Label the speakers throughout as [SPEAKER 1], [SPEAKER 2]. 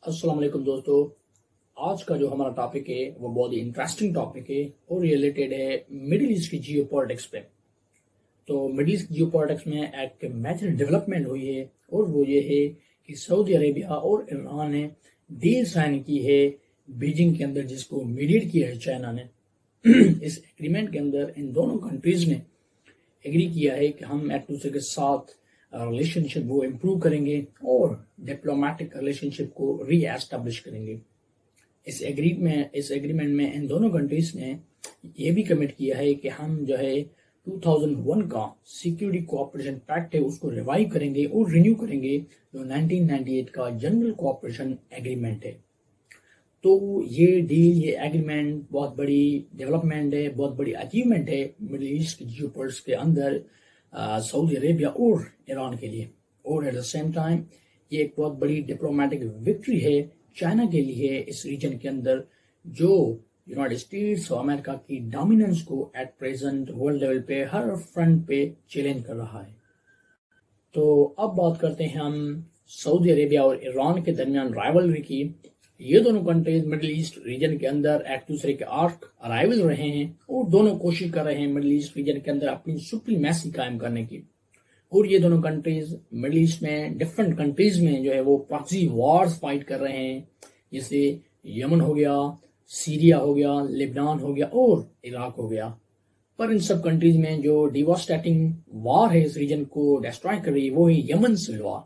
[SPEAKER 1] السلام علیکم دوستو. آج کا جو ہمارا ٹاپک ہے وہ بہت ہی انٹرسٹنگ ٹاپک ہے اور ریلیٹڈ ہے مڈل ایسٹ کی جیو پالیٹکس پہ. تو مڈل ایسٹ کی جیو پالیٹکس میں ایک میجر ڈیولپمنٹ ہوئی ہے اور وہ یہ ہے کہ سعودی عربیہ اور ایران نے ڈیل سائن کی ہے بیجنگ کے اندر، جس کو میڈیٹ کیا ہے چائنا نے. اس ایگریمنٹ کے اندر ان دونوں کنٹریز نے ایگری کیا ہے کہ ہم ایک دوسرے کے ساتھ ریلیشن شپ وہ امپروو کریں گے اور ڈپلومیٹک ریلیشن شپ کو ری ایسٹیبلش کریں گے. اس ایگریمنٹ میں ان دونوں کنٹریز نے یہ بھی کمٹ کیا ہے کہ ہم جو ہے 2001 کا سیکیورٹی کوآپریشن پیکٹ ہے اس کو ریوائیو کریں گے اور رینیو کریں گے، جو 1998 کا جنرل کوآپریشن ایگریمنٹ ہے. تو یہ ڈیل، یہ ایگریمنٹ بہت بڑی ڈیولپمنٹ ہے، بہت بڑی اچیومنٹ ہے مڈل ایسٹ کی جیو پولیٹکس کے اندر سعودی عربیہ اور ایران کے لیے. اور ایٹ دا سیم ٹائم یہ ایک بہت بڑی ڈپلومیٹک وکٹری ہے چائنا کے لیے اس ریجن کے اندر، جو یونائٹڈ اسٹیٹس آف امریکہ کی ڈومیننس کو ایٹ پریزنٹ ورلڈ لیول پہ ہر فرنٹ پہ چیلنج کر رہا ہے. تو اب بات کرتے ہیں ہم سعودی عربیہ اور ایران کے درمیان رائیولری کی. یہ دونوں کنٹریز مڈل ایسٹ ریجن کے اندر ایک دوسرے کے آرک رائیول رہے ہیں اور دونوں کوشش کر رہے ہیں مڈل ایسٹ ریجن کے اندر اپنی سپریمیسی قائم کرنے کی. اور یہ دونوں کنٹریز مڈل ایسٹ میں ڈفرنٹ کنٹریز میں جو ہے وہ پراکسی وارز فائٹ کر رہے ہیں، جیسے یمن ہو گیا، سیریا ہو گیا، لبنان ہو گیا اور عراق ہو گیا. پر ان سب کنٹریز میں جو ڈیواسٹیٹنگ وار ہے اس ریجن کو ڈسٹرائے کر رہی ہے وہ ہے یمن سول وار.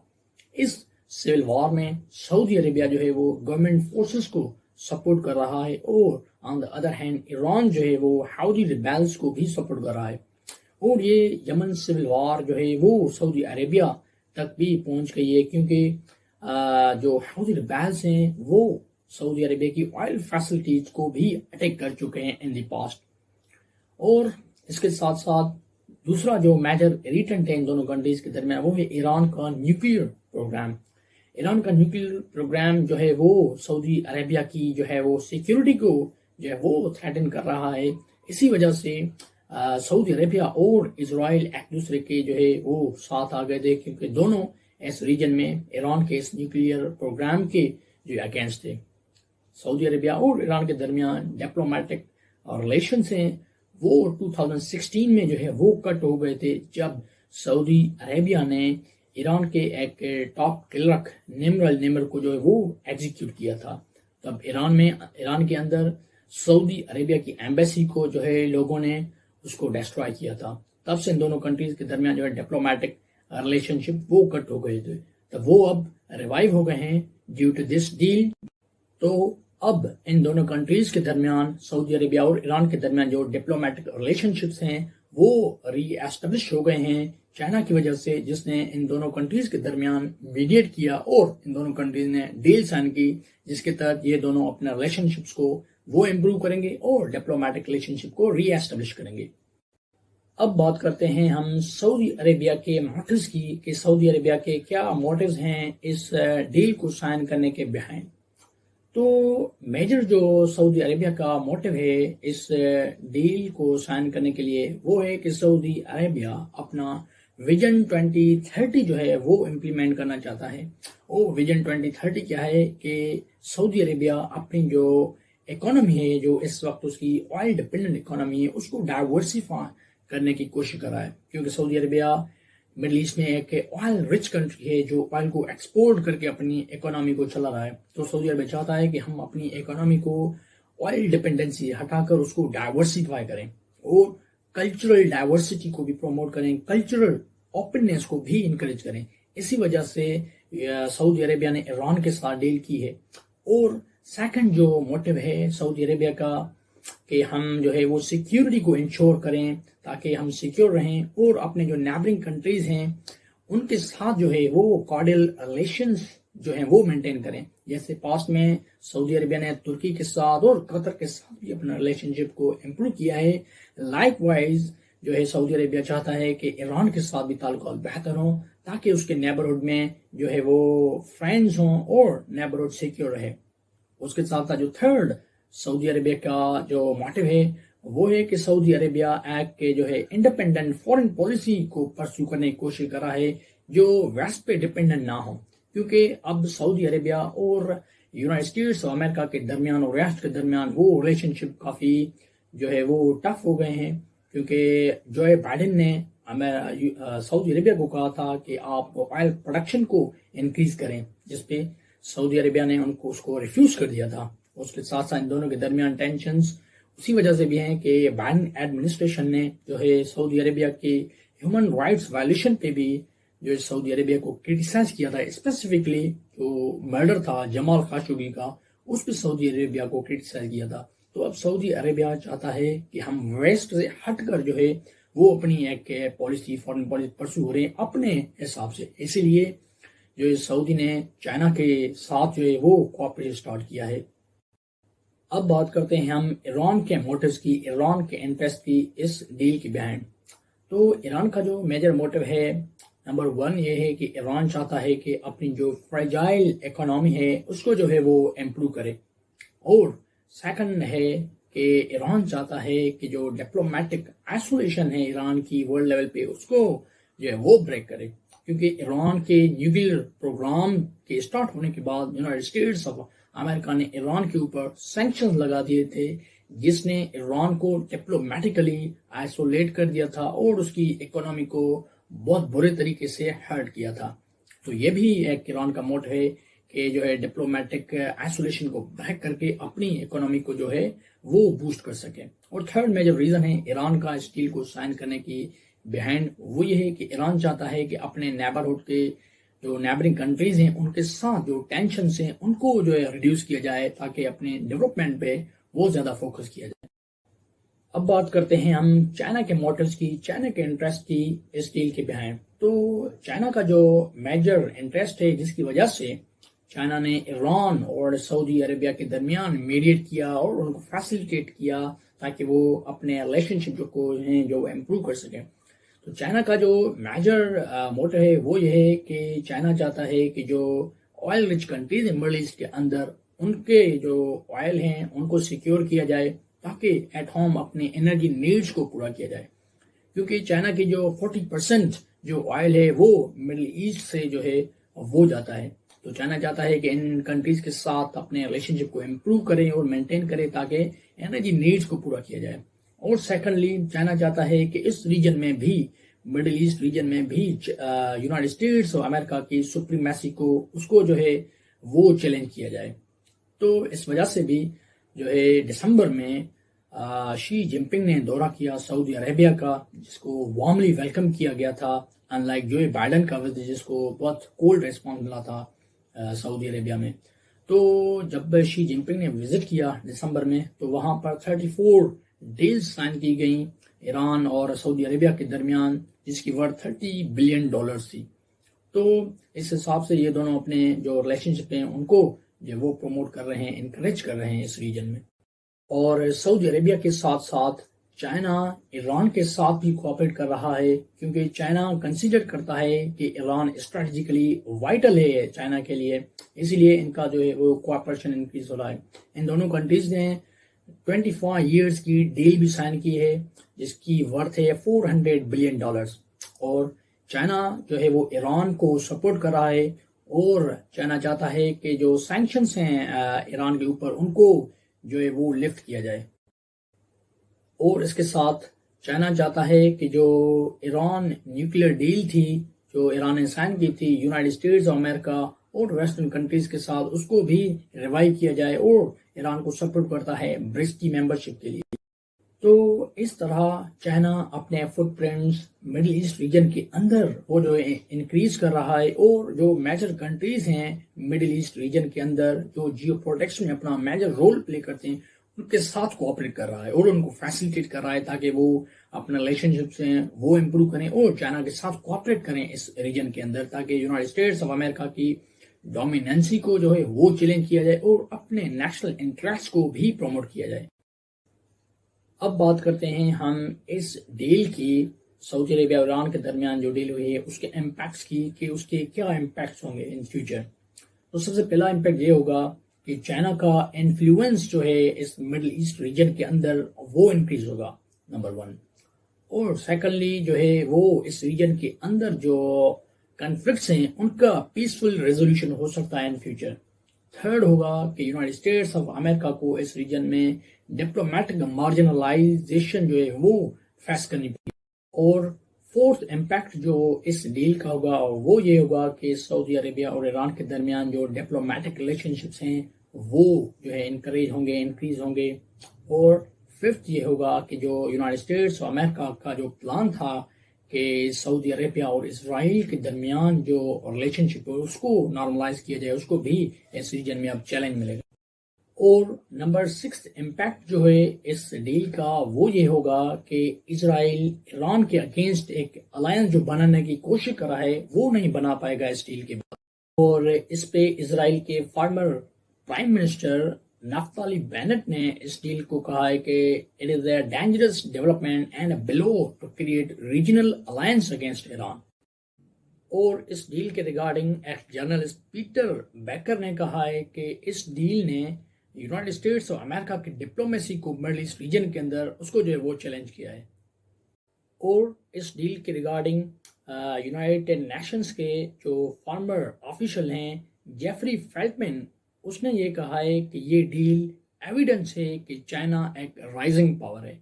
[SPEAKER 1] اس سول وار میں سعودی عربیہ جو ہے وہ گورنمنٹ فورسز کو سپورٹ کر رہا ہے اور آن دا ادر ہینڈ ایران جو ہے وہ حوثی ریبیلز کو بھی سپورٹ کر رہا ہے. اور یہ یمن سول وار جو ہے وہ سعودی عربیہ تک بھی پہنچ گئی ہے، کیونکہ جو حوثی ریبیلز ہیں وہ سعودی عربیہ کی آئل فیسلٹیز کو بھی اٹیک کر چکے ہیں ان دی پاسٹ. اور اس کے ساتھ ساتھ دوسرا جو میجر ریٹنٹ ہے ان دونوں کنٹریز کے درمیان وہ ہے ایران کا نیوکلیئر پروگرام. ایران کا نیوکلیئر پروگرام جو ہے وہ سعودی عربیہ کی جو ہے وہ سیکیورٹی کو جو ہے وہ تھریٹن کر رہا ہے. اسی وجہ سے سعودی عربیہ اور اسرائیل ایک دوسرے کے جو ہے وہ ساتھ آ گئے تھے، کیونکہ دونوں اس ریجن میں ایران کے اس نیوکلیئر پروگرام کے جو اگینسٹ تھے. سعودی عربیہ اور ایران کے درمیان ڈپلومیٹک ریلیشنز ہیں وہ 2016 میں جو ہے وہ کٹ ہو گئے تھے، جب سعودی عربیہ نے ایران کے ایک ٹاپ کلرک نمر کو جو ہے وہ ایگزیکیوٹ کیا تھا. تب ایران کے اندر سعودی عربیہ کی ایمبیسی کو جو ہے لوگوں نے اس کو ڈسٹرائے کیا تھا. تب سے ان دونوں کنٹریز کے درمیان جو ہے ڈپلومیٹک ریلیشن شپ وہ کٹ ہو گئے تھے. تب وہ اب ریوائیو ہو گئے ہیں ڈیو ٹو دس ڈیل. تو اب ان دونوں کنٹریز کے درمیان سعودی عربیہ اور ایران کے درمیان جو ڈپلومیٹک ریلیشن شپس ہیں وہ ری ایسٹیبلش ہو گئے ہیں چائنا کی وجہ سے، جس نے ان دونوں کنٹریز کے درمیان میڈیٹ کیا اور ان دونوں کنٹریز نے ڈیل سائن کی، جس کے تحت یہ دونوں اپنے ریلیشن شپس کو وہ امپروو کریں گے اور ڈپلومیٹک ریلیشن شپ کو ری ایسٹیبلش کریں گے. اب بات کرتے ہیں ہم سعودی عربیہ کے موٹیوز کی، کہ سعودی عربیہ کے کیا موٹیوز ہیں اس ڈیل کو سائن کرنے کے بہائنڈ. تو میجر جو سعودی عربیہ کا موٹیو ہے اس ڈیل کو سائن کرنے کے لیے وہ ہے کہ سعودی عربیہ اپنا ویژن 2030 جو ہے وہ امپلیمنٹ کرنا چاہتا ہے. اور ویژن 2030 کیا ہے کہ سعودی عربیہ اپنی جو اکانومی ہے، جو اس وقت اس کی آئل ڈپینڈنٹ اکانومی ہے، اس کو ڈائیورسیفائی کرنے کی کوشش کر رہا ہے. کیونکہ سعودی عربیہ مڈل ایسٹ میں ایک آئل رچ کنٹری ہے جو آئل کو ایکسپورٹ کر کے اپنی اکانومی کو چلا رہا ہے. تو سعودی عربیہ چاہتا ہے کہ ہم اپنی اکانومی کو آئل ڈپینڈنسی ہٹا کر اس کو ڈائیورسیفائی کریں اور کلچرل ڈائیورسٹی کو بھی پروموٹ کریں، کلچرل اوپننس کو بھی انکریج کریں. اسی وجہ سے سعودی عربیہ نے ایران کے ساتھ ڈیل کی ہے. اور سیکنڈ جو موٹیو ہے سعودی عربیہ کا کہ ہم جو ہے وہ سیکیورٹی کو انشور کریں تاکہ ہم سیکیور رہیں اور اپنے جو نیبرنگ کنٹریز ہیں ان کے ساتھ جو ہے وہ کارڈل ریلیشنز جو ہیں وہ مینٹین کریں. جیسے پاسٹ میں سعودی عربیہ نے ترکی کے ساتھ اور قطر کے ساتھ بھی اپنا ریلیشن شپ کو امپروو کیا ہے. لائک وائز جو ہے سعودی عربیہ چاہتا ہے کہ ایران کے ساتھ بھی تعلقات بہتر ہوں تاکہ اس کے نیبرہڈ میں جو ہے وہ فرینڈز ہوں اور نیبرہڈ سیکیور رہے. اس کے ساتھ جو تھرڈ سعودی عربیہ کا جو موٹیو ہے وہ ہے کہ سعودی عربیہ ایک کے جو ہے انڈیپینڈنٹ فورن پالیسی کو پرسو کرنے کی کوشش کر رہا ہے جو ویسٹ پہ ڈپینڈنٹ نہ ہو. کیونکہ اب سعودی عربیہ اور یونائٹڈ اسٹیٹس اور امریکہ کے درمیان اور ریاست کے درمیان وہ ریلیشن شپ کافی جو ہے وہ ٹف ہو گئے ہیں، کیونکہ جو بائیڈن نے سعودی عربیہ کو کہا تھا کہ آپ آئل پروڈکشن کو انکریز کریں، جس پہ سعودی عربیہ نے اس کو ریفیوز کر دیا تھا۔ اس کے ساتھ ساتھ ان دونوں کے درمیان ٹینشنز اسی وجہ سے بھی ہیں کہ بائیڈن ایڈمنسٹریشن نے جو ہے سعودی عربیہ کی ہیومن رائٹس وائلیشن پہ بھی جو ہے سعودی عربیہ کو کرٹیسائز کیا تھا، اسپیسیفکلی جو مرڈر تھا جمال خاشقجی کا، اس پہ سعودی عربیہ کو کرٹیسائز کیا تھا۔ تو اب سعودی عربیہ چاہتا ہے کہ ہم ویسٹ سے ہٹ کر جو ہے وہ اپنی ایک پالیسی، فارن پالیسی پرسو ہو رہے ہیں اپنے حساب سے، اسی لیے جو سعودی نے چائنا کے ساتھ جو ہے وہ کوآپریشن سٹارٹ کیا ہے۔ اب بات کرتے ہیں ہم ایران کے موٹیوز کی، ایران کے انٹرسٹ کی اس ڈیل کی بہائنڈ۔ تو ایران کا جو میجر موٹیو ہے، نمبر 1 یہ ہے کہ ایران چاہتا ہے کہ اپنی جو فریجائل اکانومی ہے اس کو جو ہے وہ امپروو کرے، اور سیکنڈ ہے کہ ایران چاہتا ہے کہ جو ڈپلومیٹک آئسولیشن ہے ایران کی ورلڈ لیول پہ اس کو جو ہے وہ بریک کرے، کیونکہ ایران کے نیوکلیئر پروگرام کے اسٹارٹ ہونے کے بعد یونائٹڈ اسٹیٹس آف امریکہ نے ایران کے اوپر سینکشن لگا دیے تھے، جس نے ایران کو ڈپلومیٹکلی آئسولیٹ کر دیا تھا اور اس کی اکانومی کو بہت برے طریقے سے ہرٹ کیا تھا۔ تو یہ بھی ایک ایران کا موٹو ہے کہ جو ہے ڈپلومیٹک آئسولیشن کو بریک کر کے اپنی اکانومی کو جو ہے وہ بوسٹ کر سکے۔ اور تھرڈ میجر ریزن ہے ایران کا اس ڈیل کو سائن کرنے کی بہائنڈ، وہ یہ ہے کہ ایران چاہتا ہے کہ اپنے نیبرہڈ کے جو نیبرنگ کنٹریز ہیں ان کے ساتھ جو ٹینشنز ہیں ان کو جو ہے ریڈیوس کیا جائے، تاکہ اپنے ڈیولپمنٹ پہ وہ زیادہ فوکس کیا جائے۔ اب بات کرتے ہیں ہم چائنا کے موٹیوز کی، چائنا کے انٹرسٹ کی اس ڈیل کے بہائنڈ۔ تو چائنا کا جو میجر انٹرسٹ ہے جس کی وجہ سے چائنا نے ایران اور سعودی عربیہ کے درمیان میڈیٹ کیا اور ان کو فیسیلیٹیٹ کیا تاکہ وہ اپنے ریلیشن شپ کو ہیں جو امپروو کر سکیں۔ تو چائنا کا جو میجر موٹو ہے وہ یہ ہے کہ چائنا چاہتا ہے کہ جو آئل رچ کنٹریز ہیں مڈل ایسٹ کے اندر، ان کے جو آئل ہیں ان کو سیکیور کیا جائے تاکہ ایٹ ہوم اپنے انرجی نیڈز کو پورا کیا جائے، کیونکہ چائنا کی جو 40% جو آئل ہے وہ مڈل ایسٹ سے جو ہے وہ جاتا ہے۔ تو چائنا چاہتا ہے کہ ان کنٹریز کے ساتھ اپنے ریلیشن شپ کو امپروو کریں اور مینٹین کریں تاکہ انرجی نیڈز کو پورا کیا جائے۔ اور سیکنڈلی چائنا چاہتا ہے کہ اس ریجن میں بھی، مڈل ایسٹ ریجن میں بھی یونائٹڈ اسٹیٹس اور امریکہ کی سپریمیسی کو اس کو جو ہے وہ چیلنج کیا جائے۔ تو اس وجہ سے بھی جو ہے دسمبر میں شی جن پنگ نے دورہ کیا سعودی عربیہ کا، جس کو وارملی ویلکم کیا گیا تھا، ان لائک جو بائیڈن کا وزٹ جس کو بہت کولڈ ریسپانس ملا تھا سعودی عربیہ میں۔ تو جب شی جن پنگ نے وزٹ کیا دسمبر میں تو وہاں پر 34 ڈیلز سائن کی گئیں ایران اور سعودی عربیہ کے درمیان، جس کی ورتھ $30 بلین تھی۔ تو اس حساب سے یہ دونوں اپنے جو ریلیشن شپ ہیں ان کو جو وہ پروموٹ کر رہے ہیں، انکریج کر رہے ہیں اس ریجن میں۔ اور سعودی عربیہ کے ساتھ ساتھ چائنا ایران کے ساتھ بھی کوآپریٹ کر رہا ہے، کیونکہ چائنا کنسیڈر کرتا ہے کہ ایران اسٹریٹجیکلی وائٹل ہے چائنا کے لیے، اسی لیے ان کا جو ہے وہ کوآپریشن انکریز ہو رہا ہے۔ ان دونوں کنٹریز نے 25 ایئرز کی ڈیل بھی سائن کی ہے، جس کی ورتھ ہے $400 بلین، اور چائنا جو ہے وہ ایران کو سپورٹ کر رہا ہے، اور چائنا چاہتا ہے کہ جو سینکشنز ہیں ایران کے اوپر ان کو جو ہے وہ لفٹ کیا جائے۔ اور اس کے ساتھ چائنا چاہتا ہے کہ جو ایران نیوکلیئر ڈیل تھی جو ایران نے سائن کی تھی یونائٹڈ اسٹیٹس آف امریکہ اور ویسٹرن کنٹریز کے ساتھ، اس کو بھی ریوائیو کیا جائے، اور ایران کو سپورٹ کرتا ہے برکس کی ممبرشپ کے لیے۔ تو اس طرح چائنا اپنے foot prints middle east region کے اندر وہ جو انکریز کر رہا ہے، اور جو میجر کنٹریز ہیں مڈل ایسٹ ریجن کے اندر جو جیو پولیٹکس میں اپنا میجر رول پلے کرتے ہیں ان کے ساتھ کوآپریٹ کر رہا ہے اور ان کو فیسیلیٹیٹ کر رہا ہے تاکہ وہ اپنے ریلیشن شپس ہیں وہ امپروو کریں اور چائنا کے ساتھ کوآپریٹ کریں اس ریجن کے اندر، تاکہ یونائٹڈ اسٹیٹس آف امریکہ کی ڈومیننسی کو جو ہے وہ چیلنج کیا جائے اور اپنے نیشنل انٹرسٹ کو بھی پروموٹ کیا جائے۔ اب بات کرتے ہیں ہم اس ڈیل کی، سعودی عربیہ اور ایران کے درمیان جو ڈیل ہوئی ہے اس کے امپیکٹس کی، کہ اس کے کیا امپیکٹس ہوں گے ان فیوچر۔ تو سب سے پہلا امپیکٹ یہ ہوگا کہ چائنا کا انفلوئنس جو ہے اس مڈل ایسٹ ریجن کے اندر وہ انکریز ہوگا، نمبر 1۔ اور سیکنڈلی جو ہے وہ اس ریجن کے اندر جو کنفلکٹس ہیں ان کا پیسفل ریزولوشن ہو سکتا ہے ان فیوچر۔ تھرڈ ہوگا کہ یونائٹڈ اسٹیٹس آف امریکہ کو اس ریجن میں ڈپلومیٹک مارجنلائزیشن جو ہے وہ فیس کرنی پڑی. اور فورتھ امپیکٹ جو اس ڈیل کا ہوگا وہ یہ ہوگا کہ سعودی عربیہ اور ایران کے درمیان جو ڈپلومیٹک ریلیشن شپس ہیں وہ جو ہے انکریج ہوں گے, انکریز ہوں گے. اور ففتھ یہ ہوگا کہ جو یونائٹڈ اسٹیٹس اور امریکہ کا جو پلان تھا کہ سعودی عربیہ اور اسرائیل کے درمیان جو ریلیشن شپ ہے اس کو نارملائز کیا جائے, اس کو بھی اس ریجن میں اب چیلنج ملے گا. اور نمبر 6 امپیکٹ جو ہے اس ڈیل کا وہ یہ ہوگا کہ اسرائیل ایران کے اگینسٹ ایک الائنس جو بنانے کی کوشش کر رہا ہے وہ نہیں بنا پائے گا اس ڈیل کے بعد. اور اس پہ اسرائیل کے former prime minister Naftali Bennett نے اس ڈیل کو کہا ہے کہ it is a dangerous development and a blow to create regional alliance against Iran. اور اس ڈیل کے regarding ex journalist Peter Baker نے کہا ہے کہ اس ڈیل نے یونائٹڈ اسٹیٹس اور امریکہ کی ڈپلومیسی کو مڈل ایسٹ ریجن کے اندر اس کو جو ہے وہ چیلنج کیا ہے. اور اس ڈیل کے ریگارڈنگ یونائٹڈ نیشنز کے جو فارمر آفیشل ہیں جیفری فیلٹمین, اس نے یہ کہا ہے کہ یہ ڈیل ایویڈنس ہے کہ چائنا ایک رائزنگ پاور ہے.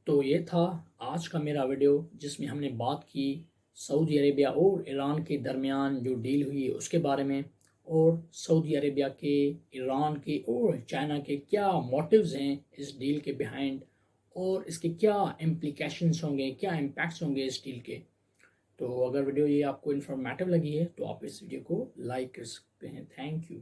[SPEAKER 1] تو یہ تھا آج کا میرا ویڈیو جس میں ہم نے بات کی سعودی عربیہ اور ایران کے درمیان جو ڈیل ہوئی اس کے بارے میں, اور سعودی عربیہ کے, ایران کے اور چائنا کے کیا موٹیوز ہیں اس ڈیل کے بیہائنڈ, اور اس کے کیا امپلیکیشنز ہوں گے, کیا امپیکٹس ہوں گے اس ڈیل کے. تو اگر ویڈیو یہ آپ کو انفارمیٹیو لگی ہے تو آپ اس ویڈیو کو لائک کر سکتے ہیں. Thank you.